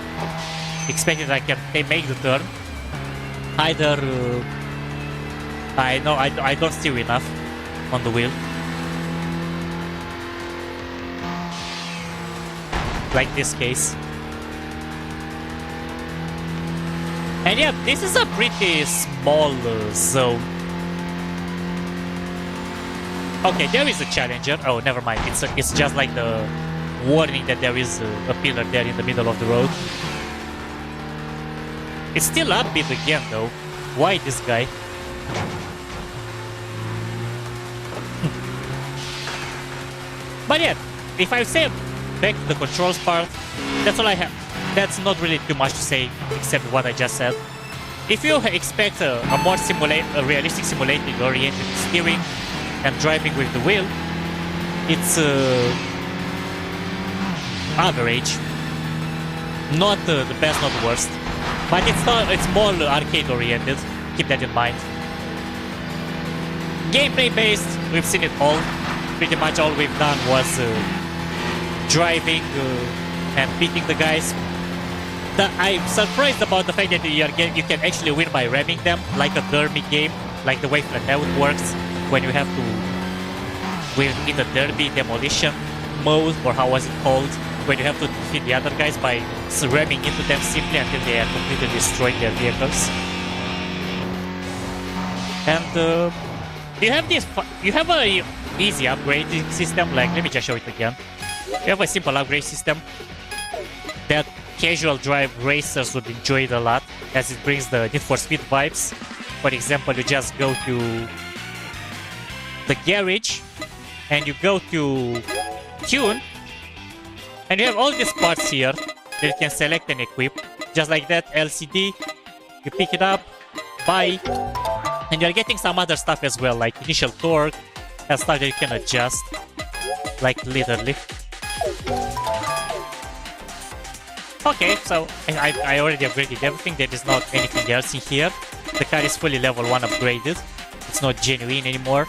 expecting that I can make the turn, either I don't steer enough on the wheel. Like this case. And yeah, this is a pretty small zone. Okay, there is a challenger. Oh, never mind. It's just like the warning that there is a pillar there in the middle of the road. It's still upbeat again, though. Why this guy? But yeah, if I say back to the controls part, that's all I have. That's not really too much to say except what I just said. If you expect a more realistic simulating-oriented steering and driving with the wheel, it's average. Not the best, not the worst. But it's more arcade-oriented. Keep that in mind. Gameplay-based, we've seen it all. Pretty much all we've done was driving and beating the guys. I'm surprised about the fact that you can actually win by ramming them, like a derby game, like the way Flatout works, when you have to win in the derby demolition mode, or how was it called, when you have to defeat the other guys by ramming into them simply until they are completely destroying their vehicles. And you have a easy upgrading system. Like, let me just show it again. You have a simple upgrade system that casual drive racers would enjoy it a lot, as it brings the Need for Speed vibes. For example, you just go to the garage and you go to tune, and you have all these parts here that you can select and equip. Just like that, LCD, you pick it up, buy, and you're getting some other stuff as well, like initial torque and stuff that you can adjust, like literally. Okay, so I already upgraded everything. There is not anything else in here. The car is fully level 1 upgraded. It's not genuine anymore.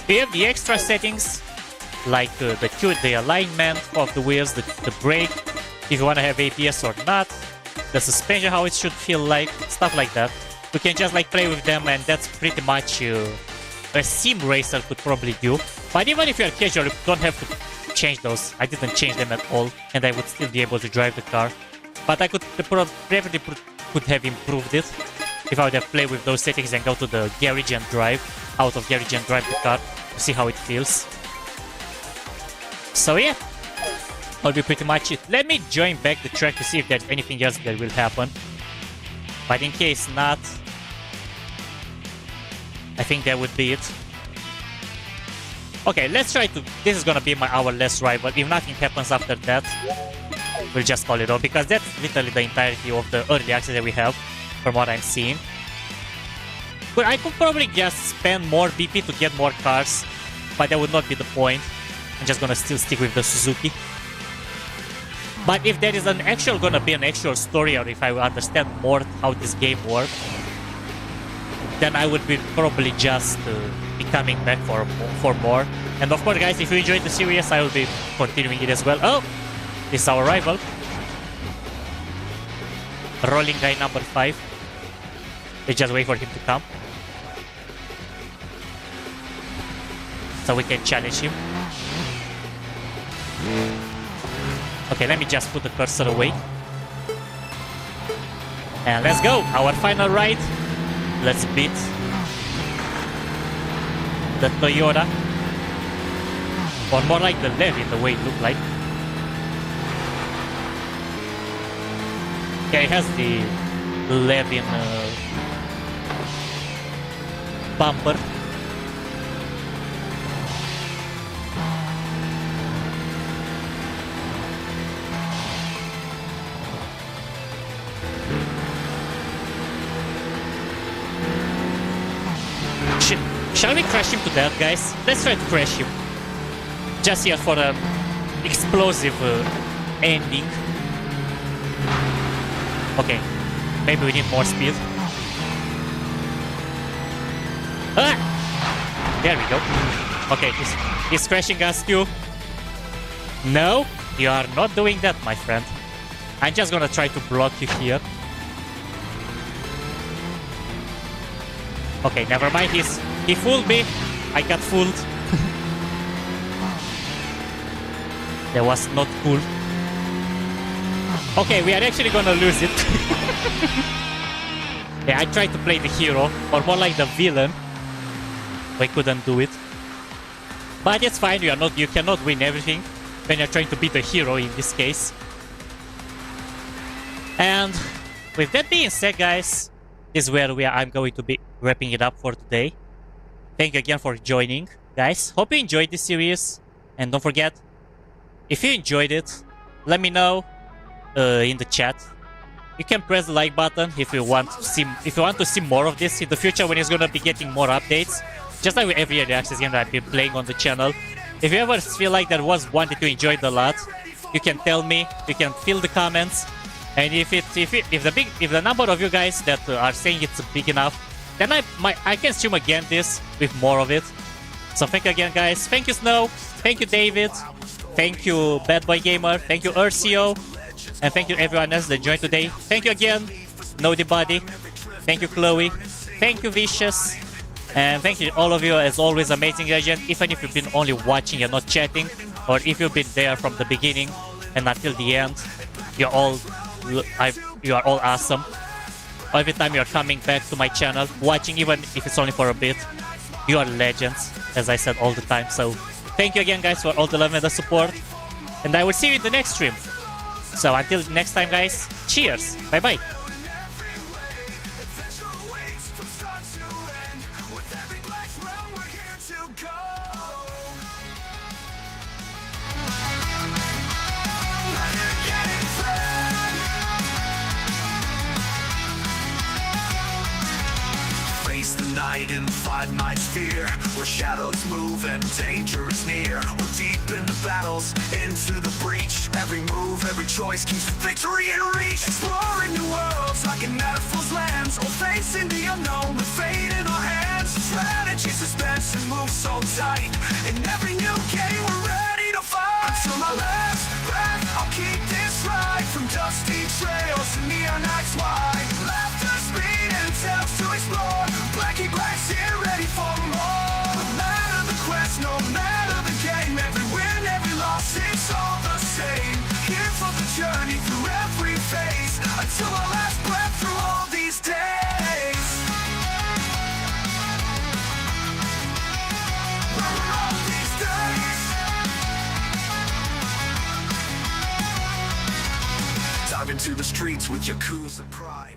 You have the extra settings, like the alignment of the wheels, the brake, if you want to have ABS or not, the suspension, how it should feel like, stuff like that. You can just like play with them, and that's pretty much a sim racer could probably do. But even if you're casual, you don't have to change those. I didn't change them at all, and I would still be able to drive the car. But I could definitely could have improved it if I would have played with those settings and go to the garage and drive, out of garage and drive the car to see how it feels. So yeah, that'll be pretty much it. Let me join back the track to see if there's anything else that will happen. But in case not, I think that would be it. Okay, let's try to... This is gonna be our last rival. If nothing happens after that, we'll just call it off, because that's literally the entirety of the early access that we have, from what I'm seeing. But I could probably just spend more BP to get more cars, but that would not be the point. I'm just gonna still stick with the Suzuki. But if there is gonna be an actual story, or if I understand more how this game works, then I would be probably just be coming back for more. And of course, guys, if you enjoyed the series, I will be continuing it as well. Oh, this is our rival. Rolling guy number 5. Let's just wait for him to come, so we can challenge him. Okay, let me just put the cursor away. And let's go! Our final ride. Let's beat the Toyota. Or more like the Levin, the way it looked like. Yeah, it has the Levin bumper. Shall we crash him to death, guys? Let's try to crash him. Just here for an explosive ending. Okay, maybe we need more speed. Ah! There we go. Okay, he's crashing us too. No, you are not doing that, my friend. I'm just gonna try to block you here. Okay, never mind. He fooled me. I got fooled. That was not cool. Okay, we are actually gonna lose it. Yeah, I tried to play the hero, or more like the villain. We couldn't do it. But it's fine. You cannot win everything when you're trying to be the hero in this case. And with that being said, guys, this is where I'm going to be wrapping it up for today. Thank you again for joining, guys. Hope you enjoyed this series. And don't forget, if you enjoyed it, let me know in the chat. You can press the like button if you want to see more of this in the future when it's gonna be getting more updates. Just like with every early access game that I've been playing on the channel. If you ever feel like there was one that you enjoyed a lot, you can tell me. You can fill the comments, and if the number of you guys that are saying it's big enough, then I can stream again this with more of it. So thank you again, guys. Thank you, Snow. Thank you, David. Thank you, Bad Boy Gamer. Thank you, Urcio. And thank you everyone else that joined today. Thank you again, Nody Body. Thank you, Chloe. Thank you, Vicious. And thank you all of you, as always, amazing legend. Even if you've been only watching and not chatting, or if you've been there from the beginning and until the end, you are all awesome. Every time you're coming back to my channel, watching, even if it's only for a bit, you are legends, as I said all the time. So thank you again, guys, for all the love and the support. And I will see you in the next stream. So until next time, guys, cheers. Bye-bye. Night in 5 nights fear, where shadows move and danger is near. We're deep in the battles, into the breach. Every move, every choice keeps victory in reach. Exploring new worlds like in Metaphor's lands, or facing the unknown with fate in our hands. Strategy, suspense, and move so tight. In every new game, we're ready to fight. Until my last breath, I'll keep this ride. From dusty trails to neon nights wide. Laughter, speed, and tales to explore. Blackie Black's here, ready for more. No matter the quest, no matter the game, every win, every loss, it's all the same. Here for the journey through every phase, until our last breath through all these days. All these days. Dive into the streets with Yakuza pride.